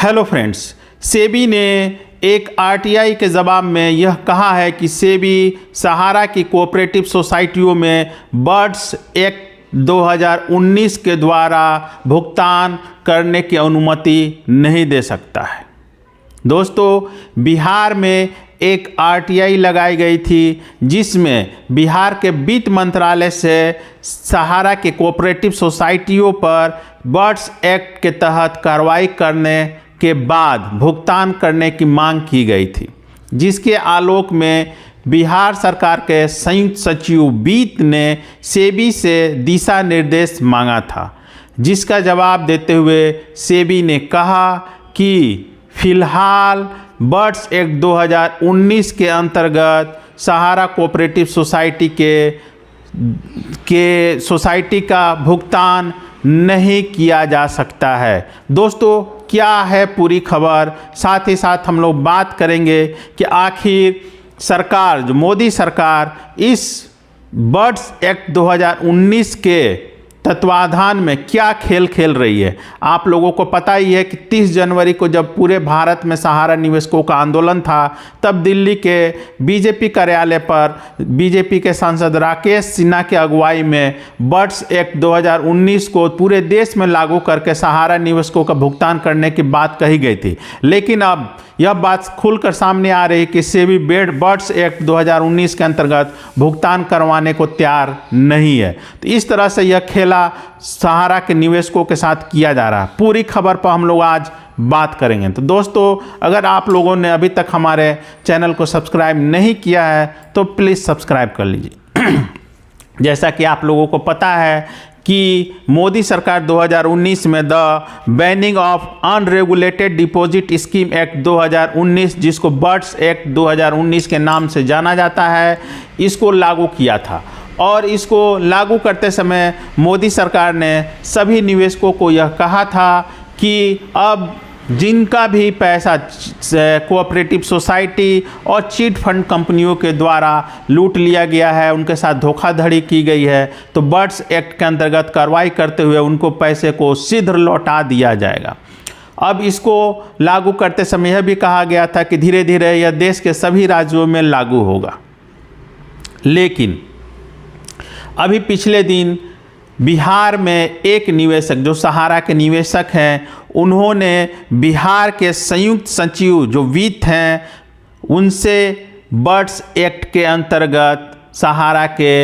Hello friends, SEBI ने एक RTI के जवाब में यह कहा है कि सेबी सहारा की कोऑपरेटिव सोसाइटियों में बर्ड्स एक्ट 2019 के द्वारा भुगतान करने की अनुमति नहीं दे सकता है। दोस्तों, बिहार में एक आरटीआई लगाई गई थी जिसमें बिहार के वित्त मंत्रालय से सहारा के कोऑपरेटिव सोसाइटियों पर बर्ड्स एक्ट के तहत कार्रवाई करने के बाद भुगतान करने की मांग की गई थी, जिसके आलोक में बिहार सरकार के संयुक्त सचिव वित्त ने सेबी से दिशा निर्देश मांगा था, जिसका जवाब देते हुए सेबी ने कहा कि फिलहाल बर्ड्स एक्ट 2019 के अंतर्गत सहारा कोऑपरेटिव सोसाइटी के सोसाइटी का भुगतान नहीं किया जा सकता है। दोस्तों, क्या है पूरी खबर, साथ ही साथ हम लोग बात करेंगे कि आखिर सरकार, जो मोदी सरकार, इस बर्ड्स एक्ट 2019 के तत्वाधान में क्या खेल खेल रही है। आप लोगों को पता ही है कि 30 जनवरी को जब पूरे भारत में सहारा निवेशकों का आंदोलन था, तब दिल्ली के बीजेपी कार्यालय पर बीजेपी के सांसद राकेश सिन्हा की अगुवाई में बर्ड्स एक्ट 2019 को पूरे देश में लागू करके सहारा निवेशकों का भुगतान करने की बात कही गई थी। लेकिन अब यह बात खुलकर सामने आ रही है कि सेबी बर्ड्स एक्ट 2019 के अंतर्गत भुगतान करवाने को तैयार नहीं है। तो इस तरह से यह खेला सहारा के निवेशकों के साथ किया जा रहा है। पूरी खबर पर हम लोग आज बात करेंगे। तो दोस्तों, अगर आप लोगों ने अभी तक हमारे चैनल को सब्सक्राइब नहीं किया है तो प्लीज़ सब्सक्राइब कर लीजिए। जैसा कि आप लोगों को पता है कि मोदी सरकार 2019 में the banning of unregulated deposit scheme act 2019, जिसको बर्ड्स एक्ट 2019 के नाम से जाना जाता है, इसको लागू किया था। और इसको लागू करते समय मोदी सरकार ने सभी निवेशकों को यह कहा था कि अब जिनका भी पैसा कोऑपरेटिव सोसाइटी और चिट फंड कंपनियों के द्वारा लूट लिया गया है, उनके साथ धोखाधड़ी की गई है, तो बर्ड्स एक्ट के अंतर्गत कार्रवाई करते हुए उनको पैसे को शीघ्र लौटा दिया जाएगा। अब इसको लागू करते समय यह भी कहा गया था कि धीरे धीरे यह देश के सभी राज्यों में लागू होगा। लेकिन अभी पिछले दिन बिहार में एक निवेशक, जो सहारा के निवेशक हैं, उन्होंने बिहार के संयुक्त सचिव जो वित्त हैं, उनसे बर्ड्स एक्ट के अंतर्गत सहारा के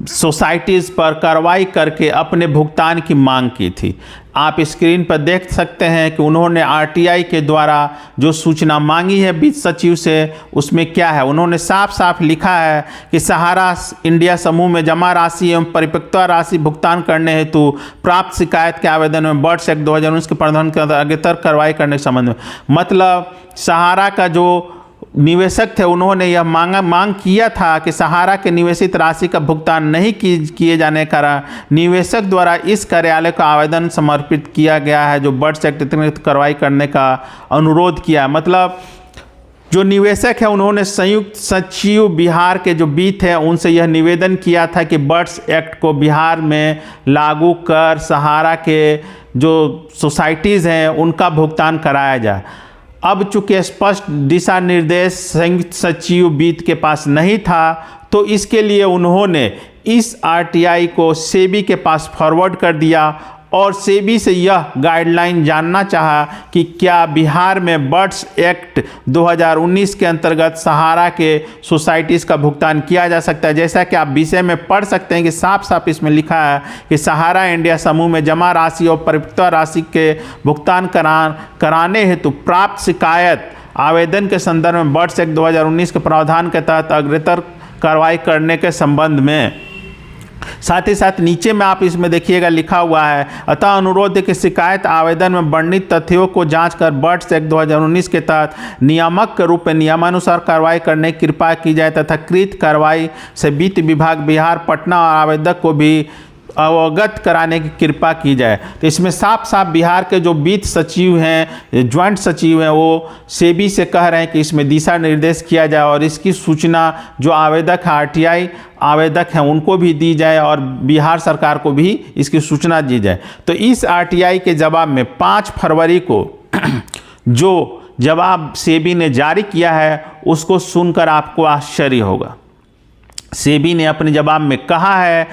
सोसाइटीज़ पर कार्रवाई करके अपने भुगतान की मांग की थी। आप स्क्रीन पर देख सकते हैं कि उन्होंने आरटीआई के द्वारा जो सूचना मांगी है वित्त सचिव से, उसमें क्या है। उन्होंने साफ साफ लिखा है कि सहारा इंडिया समूह में जमा राशि एवं परिपक्वता राशि भुगतान करने हेतु प्राप्त शिकायत के आवेदन में बर्ड्स एक्ट 2019 के प्रावधान के अग्रतर कार्रवाई करने के संबंध में, मतलब सहारा का जो निवेशक थे, उन्होंने यह मांग किया था कि सहारा के निवेशित राशि का भुगतान नहीं किए जाने के कारण निवेशक द्वारा इस कार्यालय का आवेदन समर्पित किया गया है, जो बर्ड्स एक्ट तहत कार्रवाई करने का अनुरोध किया। मतलब जो निवेशक है, उन्होंने संयुक्त सचिव बिहार के जो वित्त है, उनसे यह निवेदन किया था कि बर्ड्स एक्ट को बिहार में लागू कर सहारा के जो सोसाइटीज़ हैं उनका भुगतान कराया जाए। अब चूंकि स्पष्ट दिशा निर्देश संयुक्त सचिव वित्त के पास नहीं था, तो इसके लिए उन्होंने इस आरटीआई को सेबी के पास फॉरवर्ड कर दिया और सेबी से यह गाइडलाइन जानना चाहा कि क्या बिहार में बर्ड्स एक्ट 2019 के अंतर्गत सहारा के सोसाइटीज़ का भुगतान किया जा सकता है। जैसा कि आप विषय में पढ़ सकते हैं कि साफ साफ इसमें लिखा है कि सहारा इंडिया समूह में जमा राशि और परिपक्वता राशि के भुगतान कराने हेतु प्राप्त शिकायत आवेदन के संदर्भ में बर्ड्स एक्ट 2019 के प्रावधान के तहत अग्रतर कार्रवाई करने के संबंध में। साथ ही साथ नीचे में आप इसमें देखिएगा लिखा हुआ है, अतः अनुरोध है कि शिकायत आवेदन में वर्णित तथ्यों को जांचकर बर्ड्स एक्ट 2019 के तहत नियामक के रूप में नियमानुसार कार्रवाई करने की कृपा की जाए तथा कृत कार्रवाई से वित्त विभाग बिहार पटना और आवेदक को भी अवगत कराने की कृपा की जाए। तो इसमें साफ साफ बिहार के जो वित्त सचिव हैं, ज्वाइंट सचिव हैं, वो सेबी से कह रहे हैं कि इसमें दिशा निर्देश किया जाए और इसकी सूचना जो आवेदक है, आरटीआई आवेदक हैं, उनको भी दी जाए और बिहार सरकार को भी इसकी सूचना दी जाए। तो इस आरटीआई के जवाब में 5 फरवरी को जो जवाब सेबी ने जारी किया है उसको सुनकर आपको आश्चर्य होगा। सेबी ने अपने जवाब में कहा है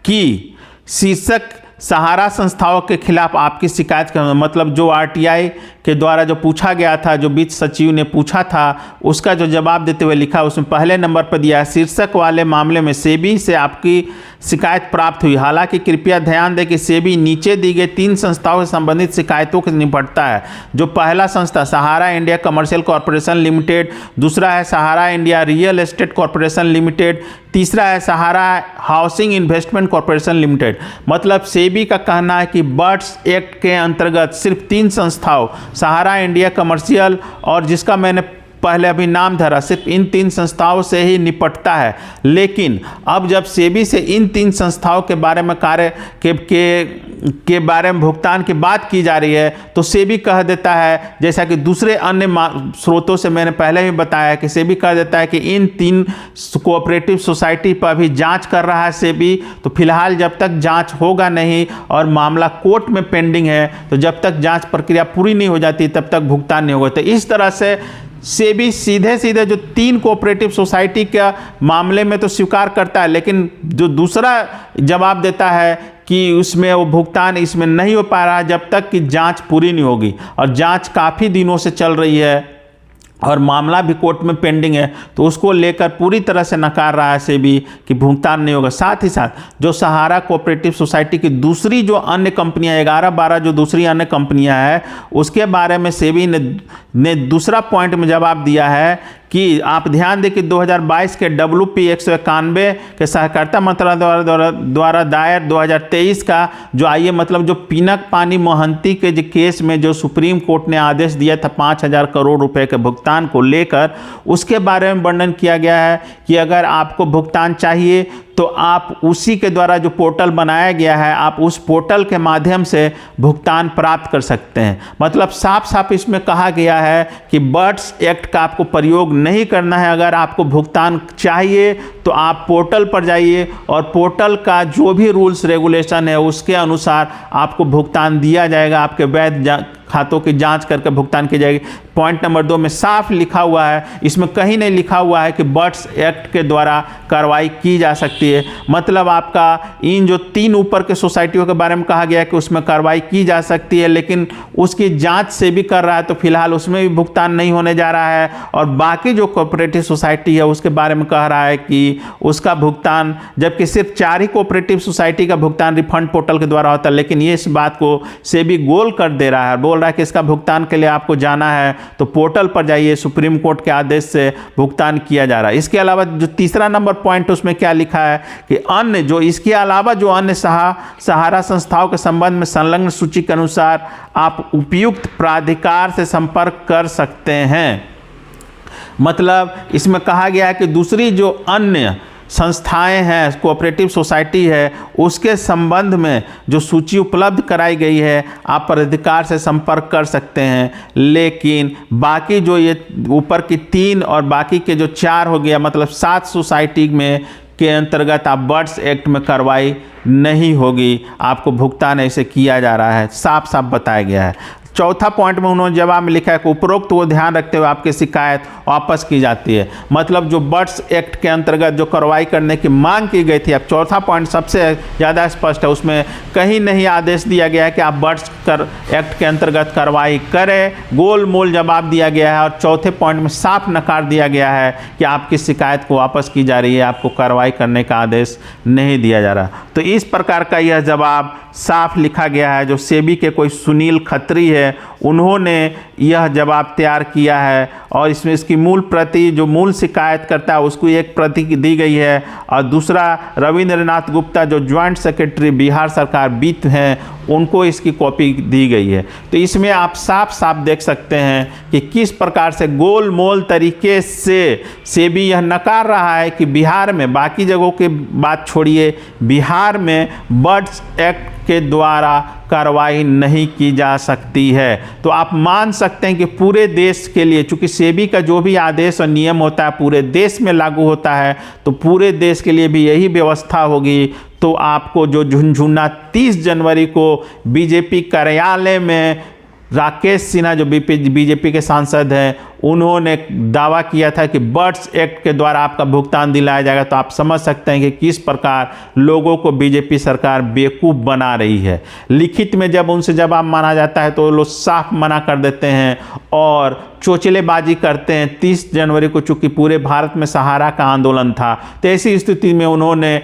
कि शीर्षक सहारा संस्थाओं के खिलाफ आपकी शिकायत का मतलब जो आरटीआई के द्वारा जो पूछा गया था, जो वित्त सचिव ने पूछा था, उसका जो जवाब देते हुए लिखा उसमें पहले नंबर पर दिया है, शीर्षक वाले मामले में सेबी से आपकी शिकायत प्राप्त हुई। हालांकि कृपया ध्यान दें कि सेबी नीचे दी गई 3 संस्थाओं से संबंधित शिकायतों से निपटता है। जो पहला संस्था Sahara India commercial corporation limited, दूसरा है Sahara India real estate corporation limited, तीसरा है Sahara housing investment corporation limited. मतलब सेबी का कहना है कि बर्ड्स एक्ट के अंतर्गत सिर्फ 3 संस्थाओं सहारा इंडिया कमर्शियल और जिसका मैंने पहले अभी नाम धरा, सिर्फ इन 3 संस्थाओं से ही निपटता है। लेकिन अब जब सेबी से इन 3 संस्थाओं के बारे में कार्य के बारे में भुगतान की बात की जा रही है तो सेबी कह देता है, जैसा कि दूसरे अन्य स्रोतों से मैंने पहले ही बताया कि सेबी कह देता है कि इन 3 कोऑपरेटिव सोसाइटी पर भी जांच कर रहा है सेबी। तो फिलहाल जब तक जांच होगा नहीं और मामला कोर्ट में पेंडिंग है, तो जब तक जांच प्रक्रिया पूरी नहीं हो जाती तब तक भुगतान नहीं होगा। तो इस तरह से सेबी सीधे सीधे जो 3 कोऑपरेटिव सोसाइटी के मामले में तो स्वीकार करता है, लेकिन जो दूसरा जवाब देता है कि उसमें वो भुगतान इसमें नहीं हो पा रहा जब तक कि जांच पूरी नहीं होगी। और जांच काफ़ी दिनों से चल रही है और मामला भी कोर्ट में पेंडिंग है, तो उसको लेकर पूरी तरह से नकार रहा है सेबी कि भुगतान नहीं होगा। साथ ही साथ जो सहारा कोऑपरेटिव सोसाइटी की दूसरी जो अन्य कंपनियां 11-12 जो दूसरी अन्य कंपनियां हैं उसके बारे में सेबी ने दूसरा पॉइंट में जवाब दिया है कि आप ध्यान दें कि 2022 के WP 191 के सहकारिता मंत्रालय द्वारा दायर 2023 का जो आइए मतलब जो पिनक पानी मोहंती के जो केस में जो सुप्रीम कोर्ट ने आदेश दिया था 5,000 करोड़ रुपए के भुगतान को लेकर, उसके बारे में वर्णन किया गया है कि अगर आपको भुगतान चाहिए तो आप उसी के द्वारा जो पोर्टल बनाया गया है आप उस पोर्टल के माध्यम से भुगतान प्राप्त कर सकते हैं। मतलब साफ साफ इसमें कहा गया है कि बर्ड्स एक्ट का आपको प्रयोग नहीं करना है। अगर आपको भुगतान चाहिए तो आप पोर्टल पर जाइए और पोर्टल का जो भी रूल्स रेगुलेशन है उसके अनुसार आपको भुगतान दिया जाएगा, आपके वैध खातों की जांच करके भुगतान की जाएगी। पॉइंट नंबर 2 में साफ लिखा हुआ है, इसमें कहीं नहीं लिखा हुआ है कि बर्ड्स एक्ट के द्वारा कार्रवाई की जा सकती है। मतलब आपका इन जो 3 ऊपर के सोसाइटियों के बारे में कहा गया है कि उसमें कार्रवाई की जा सकती है, लेकिन उसकी जांच से भी कर रहा है तो फिलहाल उसमें भी भुगतान नहीं होने जा रहा है। और बाकी जो कोऑपरेटिव सोसाइटी है उसके बारे में कह रहा है कि उसका भुगतान, जबकि सिर्फ 4 ही कोऑपरेटिव सोसाइटी का भुगतान रिफंड पोर्टल के द्वारा होता है, लेकिन ये इस बात को सेबी गोल कर दे रहा है, बोल रहा है कि इसका भुगतान के लिए आपको जाना है तो पोर्टल पर जाइए, सुप्रीम कोर्ट के आदेश से भुगतान किया जा रहा है। इसके अलावा जो तीसरा नंबर पॉइंट उसमें क्या लिखा है कि अन्य जो इसके अलावा जो अन्य सहारा संस्थाओं के संबंध में संलग्न सूची के अनुसार आप उपयुक्त प्राधिकार से संपर्क कर सकते हैं। मतलब इसमें कहा गया है कि दूसरी जो अन्य संस्थाएं हैं, कोऑपरेटिव सोसाइटी है, उसके संबंध में जो सूची उपलब्ध कराई गई है आप प्राधिकार से संपर्क कर सकते हैं। लेकिन बाकी जो ये ऊपर की 3 और बाकी के जो 4 हो गया, मतलब 7 सोसाइटी में के अंतर्गत आप बर्ड्स एक्ट में कार्रवाई नहीं होगी, आपको भुगतान ऐसे किया जा रहा है, साफ साफ बताया गया है। चौथा पॉइंट में उन्होंने जवाब में लिखा है कि उपरोक्त वो ध्यान रखते हुए आपकी शिकायत वापस की जाती है। मतलब जो बर्ड्स एक्ट के अंतर्गत जो कार्रवाई करने की मांग की गई थी, अब चौथा पॉइंट सबसे ज़्यादा स्पष्ट है, उसमें कहीं नहीं आदेश दिया गया है कि आप बर्ड्स एक्ट के अंतर्गत कार्रवाई करें, गोल मोल जवाब दिया गया है। और चौथे पॉइंट में साफ नकार दिया गया है कि आपकी शिकायत को वापस की जा रही है, आपको कार्रवाई करने का आदेश नहीं दिया जा रहा। तो इस प्रकार का यह जवाब साफ लिखा गया है। जो सेबी के कोई सुनील खत्री है है उन्होंने यह जवाब तैयार किया है और इसमें इसकी मूल प्रति जो मूल शिकायत करता है उसको एक प्रति दी गई है और दूसरा रविंद्रनाथ गुप्ता जो ज्वाइंट सेक्रेटरी बिहार सरकार वित्त हैं उनको इसकी कॉपी दी गई है। तो इसमें आप साफ साफ देख सकते हैं कि किस प्रकार से गोलमोल तरीके से सेबी यह नकार रहा है कि बिहार में, बाकी जगहों की बात छोड़िए, बिहार में बर्ड्स एक्ट के द्वारा कार्रवाई नहीं की जा सकती है। तो आप मान सकते हैं कि पूरे देश के लिए, चूंकि सेबी का जो भी आदेश और नियम होता है पूरे देश में लागू होता है, तो पूरे देश के लिए भी यही व्यवस्था होगी। तो आपको जो झुनझुना 30 जनवरी को बीजेपी कार्यालय में राकेश सिन्हा जो बीजेपी के सांसद हैं उन्होंने दावा किया था कि बर्ड्स एक्ट के द्वारा आपका भुगतान दिलाया जाएगा, तो आप समझ सकते हैं कि किस प्रकार लोगों को बीजेपी सरकार बेवकूफ़ बना रही है। लिखित में जब उनसे जवाब मांगा जाता है तो लोग साफ मना कर देते हैं और चोचलेबाजी करते हैं। 30 जनवरी को चूंकि पूरे भारत में सहारा का आंदोलन था, तो ऐसी स्थिति में उन्होंने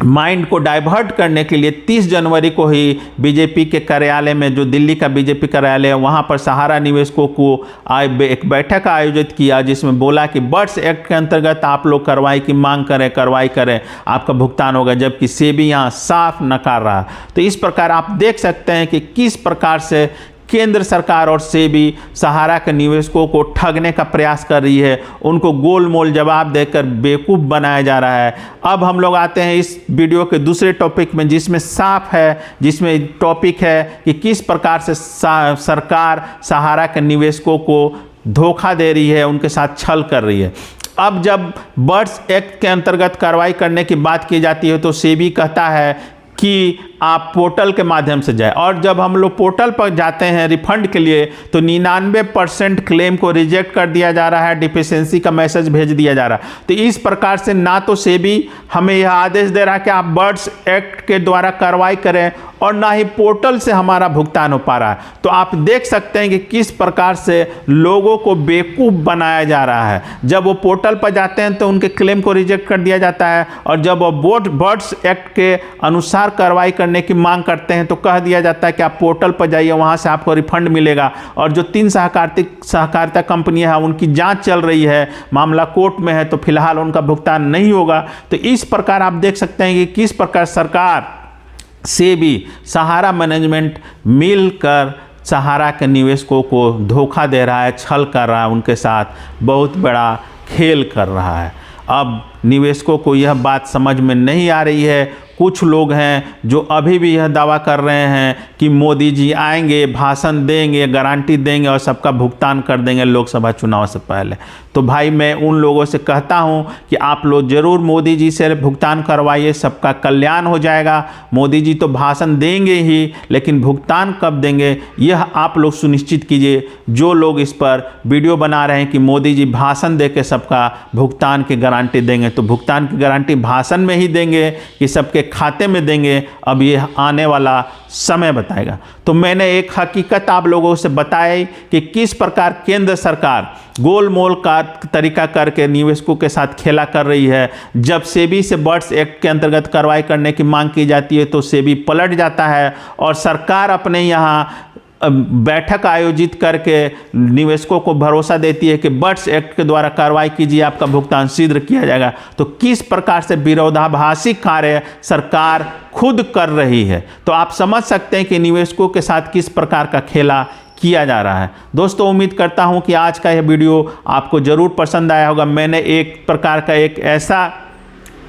माइंड को डाइवर्ट करने के लिए 30 जनवरी को ही बीजेपी के कार्यालय में, जो दिल्ली का बीजेपी कार्यालय है, वहाँ पर सहारा निवेशकों को एक बैठक आयोजित किया जिसमें बोला कि बर्ड्स एक्ट के अंतर्गत आप लोग कार्रवाई की मांग करें, कार्रवाई करें, आपका भुगतान होगा, जबकि सेबी यहाँ साफ नकार रहा। तो इस प्रकार आप देख सकते हैं कि किस प्रकार से केंद्र सरकार और सेबी सहारा के निवेशकों को ठगने का प्रयास कर रही है, उनको गोलमोल जवाब देकर बेवकूफ़ बनाया जा रहा है। अब हम लोग आते हैं इस वीडियो के दूसरे टॉपिक में, जिसमें टॉपिक है कि किस प्रकार से सरकार सहारा के निवेशकों को धोखा दे रही है, उनके साथ छल कर रही है। अब जब बर्ड्स एक्ट के अंतर्गत कार्रवाई करने की बात की जाती है तो सेबी कहता है कि आप पोर्टल के माध्यम से जाए, और जब हम लोग पोर्टल पर जाते हैं रिफंड के लिए तो 99% क्लेम को रिजेक्ट कर दिया जा रहा है, डिफिशिएंसी का मैसेज भेज दिया जा रहा है। तो इस प्रकार से ना तो सेबी हमें यह आदेश दे रहा है कि आप बर्ड्स एक्ट के द्वारा कार्रवाई करें और ना ही पोर्टल से हमारा भुगतान हो पा रहा है। तो आप देख सकते हैं कि किस प्रकार से लोगों को बेवकूफ़ बनाया जा रहा है। जब वो पोर्टल पर जाते हैं तो उनके क्लेम को रिजेक्ट कर दिया जाता है, और जब वो बर्ड्स एक्ट के अनुसार कार्रवाई करने की मांग करते हैं तो कह दिया जाता है कि आप पोर्टल पर जाइए, वहां से आपको रिफंड मिलेगा। और जो 3 सहकारिता कंपनियां हैं उनकी जांच चल रही है, मामला कोर्ट में है, तो फिलहाल उनका भुगतान नहीं होगा। तो इस प्रकार आप देख सकते हैं कि किस प्रकार सरकार से भी सहारा मैनेजमेंट मिलकर सहारा के निवेशकों को धोखा दे रहा है, छल कर रहा है, उनके साथ बहुत बड़ा खेल कर रहा है। अब निवेशकों को यह बात समझ में नहीं आ रही है। कुछ लोग हैं जो अभी भी यह दावा कर रहे हैं कि मोदी जी आएंगे, भाषण देंगे, गारंटी देंगे और सबका भुगतान कर देंगे लोकसभा चुनाव से पहले। तो भाई मैं उन लोगों से कहता हूं कि आप लोग ज़रूर मोदी जी से भुगतान करवाइए, सबका कल्याण हो जाएगा। मोदी जी तो भाषण देंगे ही, लेकिन भुगतान कब देंगे यह आप लोग सुनिश्चित कीजिए। जो लोग इस पर वीडियो बना रहे हैं कि मोदी जी भाषण दे के सबका भुगतान की गारंटी देंगे, तो भुगतान की गारंटी भाषण में ही देंगे कि सबके खाते में देंगे, अब ये आने वाला समय बताएगा। तो मैंने एक हकीकत आप लोगों से बताई कि किस प्रकार केंद्र सरकार गोलमोल का तरीका करके निवेशकों के साथ खेला कर रही है। जब सेबी से बर्ड्स एक्ट के अंतर्गत कार्रवाई करने की मांग की जाती है तो सेबी पलट जाता है और सरकार अपने यहाँ बैठक आयोजित करके निवेशकों को भरोसा देती है कि बर्ड्स एक्ट के द्वारा कार्रवाई कीजिए, आपका भुगतान शीघ्र किया जाएगा। तो किस प्रकार से विरोधाभासी कार्य सरकार खुद कर रही है, तो आप समझ सकते हैं कि निवेशकों के साथ किस प्रकार का खेला किया जा रहा है। दोस्तों उम्मीद करता हूं कि आज का यह वीडियो आपको ज़रूर पसंद आया होगा। मैंने एक प्रकार का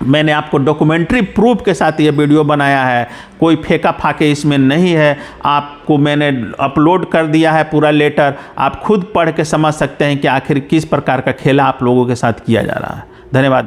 मैंने आपको डॉक्यूमेंट्री प्रूफ के साथ ये वीडियो बनाया है, कोई फेंका फाके इसमें नहीं है। आपको मैंने अपलोड कर दिया है पूरा लेटर, आप खुद पढ़ के समझ सकते हैं कि आखिर किस प्रकार का खेला आप लोगों के साथ किया जा रहा है। धन्यवाद।